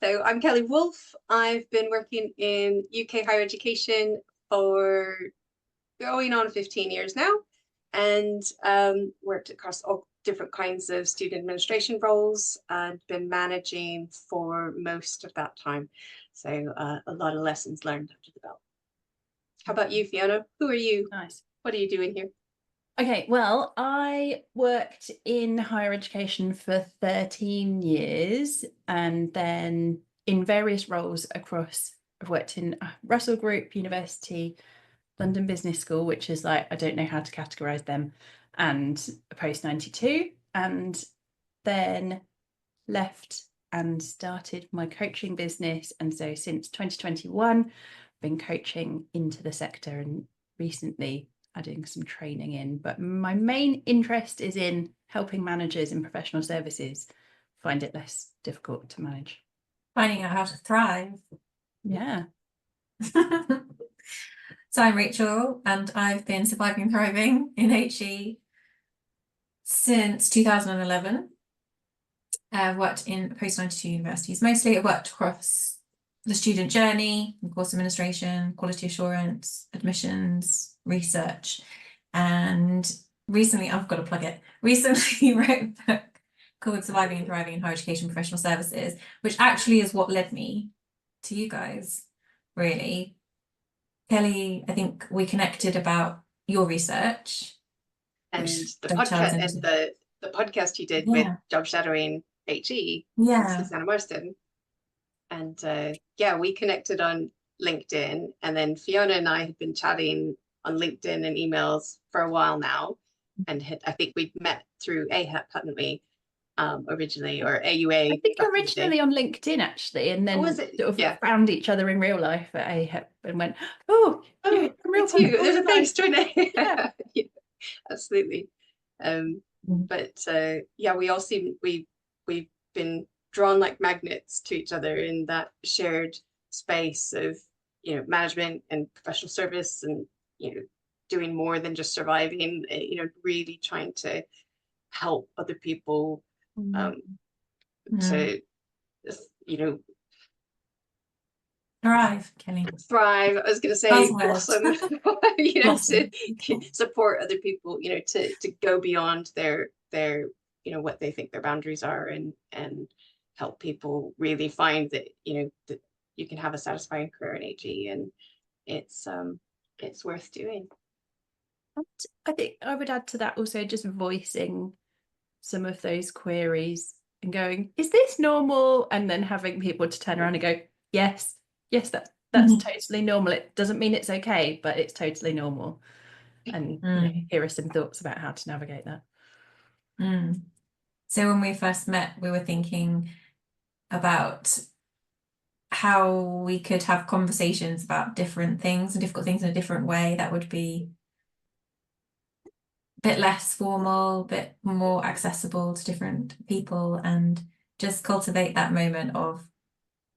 So I'm Kelly Wolfe. I've been working in UK higher education for going on 15 years now, and worked across all different kinds of student administration roles and been managing for most of that time. So a lot of lessons learned under the belt. How about you, Fiona? Who are you? Nice. What are you doing here? Okay, well, I worked in higher education for 13 years and then in various roles across, I've worked in Russell Group University, London Business School, which is like, I don't know how to categorise them, and Post 92, and then left and started my coaching business. And so since 2021, I've been coaching into the sector and recently adding some training in. But my main interest is in helping managers in professional services find it less difficult to manage. Finding out how to thrive. Yeah. So I'm Rachel and I've been surviving and thriving in HE since 2011. I've worked in post-92 universities. Mostly I've worked across the student journey, course administration, quality assurance, admissions, research. And recently, I've got to plug it, recently wrote a book called Surviving and Thriving in Higher Education Professional Services, which actually is what led me to you guys, really. Kelly, I think we connected about your research. And the podcast and the podcast you did with Job Shadowing HE, Susanna Marston. And yeah, we connected on LinkedIn, and then Fiona and I had been chatting on LinkedIn and emails for a while now, and I think we'd met through AHEP, hadn't we, originally, or AUA? I think originally on LinkedIn, actually, and then sort of found each other in real life at AHEP and went, oh, real it's you. There's a face to it. Yeah, absolutely. But yeah, we all seem we've been drawn like magnets to each other in that shared space of, you know, management and professional service, and, you know, doing more than just surviving, you know, really trying to help other people to, you know, thrive, Kelly. Thrive. I was going to say blossom. You know, to support other people, you know, to go beyond their you know, what they think their boundaries are, and help people really find that, you know, that you can have a satisfying career in HE, and it's worth doing. And I think I would add to that also just voicing some of those queries and going, is this normal? And then having people to turn around and go, yes, that's totally normal. It doesn't mean it's okay, but it's totally normal. And you know, here are some thoughts about how to navigate that. So when we first met, we were thinking about how we could have conversations about different things and difficult things in a different way that would be a bit less formal, a bit more accessible to different people, and just cultivate that moment of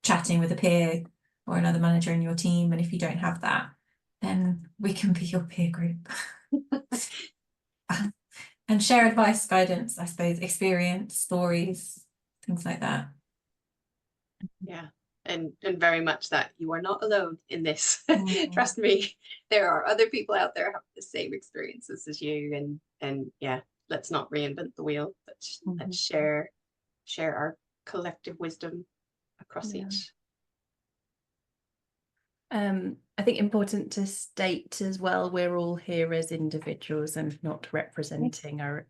chatting with a peer or another manager in your team. And if you don't have that, then we can be your peer group. And share advice, guidance, I suppose, experience, stories, things like that. Yeah, and very much that you are not alone in this. Trust me, there are other people out there having the same experiences as you, and yeah, let's not reinvent the wheel. Let's share our collective wisdom across each. I think important to state as well, we're all here as individuals and not representing our,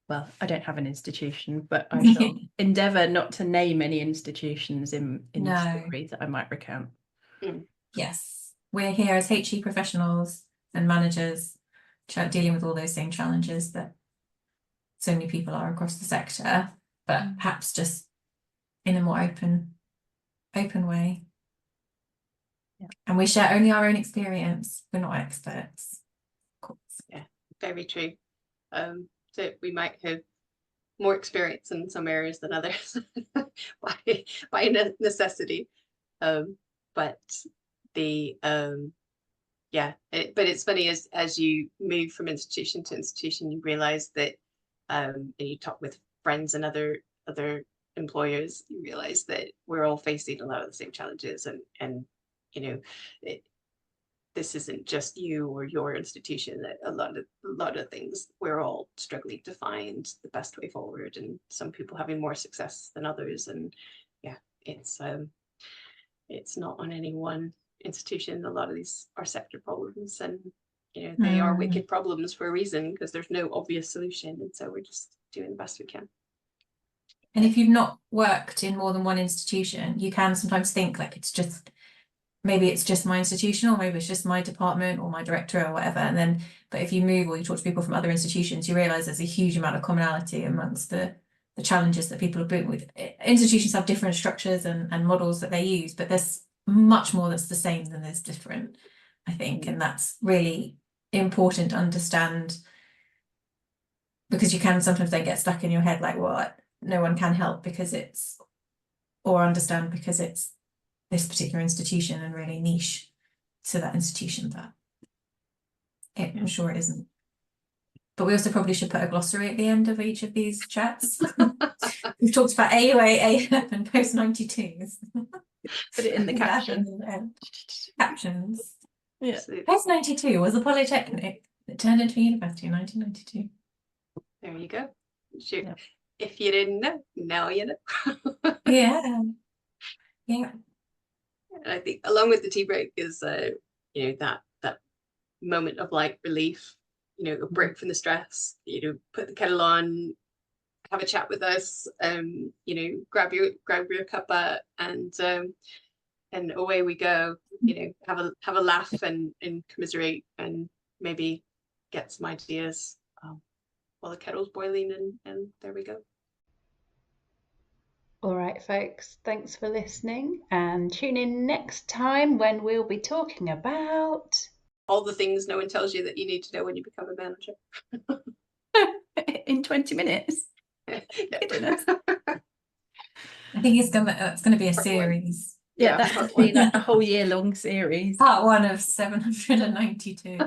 well, I don't have an institution, but I shall endeavour not to name any institutions in the story that I might recount. Yes, we're here as HE professionals and managers dealing with all those same challenges that so many people are across the sector, but perhaps just in a more open way. And we share only our own experience. We're not experts, of course. Yeah, very true. So we might have more experience in some areas than others by necessity. But the yeah, but it's funny, as you move from institution to institution, you realize that and you talk with friends and other employers, you realize that we're all facing a lot of the same challenges, and you know, this isn't just you or your institution. That a lot of things we're all struggling to find the best way forward, and some people having more success than others. And yeah, it's not on any one institution. A lot of these are sector problems, and they are wicked problems for a reason, because there's no obvious solution, and so we're just doing the best we can. And if you've not worked in more than one institution, you can sometimes think like maybe it's just my institution, or maybe it's just my department or my director or whatever. And then, but if you move or you talk to people from other institutions, you realize there's a huge amount of commonality amongst the challenges that people are dealing with. Institutions have different structures and models that they use, but there's much more that's the same than there's different, I think. And that's really important to understand, because you can sometimes then get stuck in your head like, well, no one can help because it's, or understand because it's this particular institution and really niche to that institution, that I'm sure it isn't. But we also probably should put a glossary at the end of each of these chats. We've talked about AUA, AF and post-92s. Put it in the caption. Captions. Yeah. Post-92 was a polytechnic that turned into a university in 1992. There you go. Sure. Yeah. If you didn't know, now you know. Yeah. And I think along with the tea break is that moment of like relief, a break from the stress, put the kettle on, have a chat with us, grab your cuppa, and away we go. Have a laugh and commiserate, and maybe get some ideas while the kettle's boiling, and there we go. All right, folks, thanks for listening, and tune in next time when we'll be talking about all the things no one tells you that you need to know when you become a manager. In 20 minutes. I think it's gonna be a series. Yeah, that could be like a whole year long series. Part 1 of 792.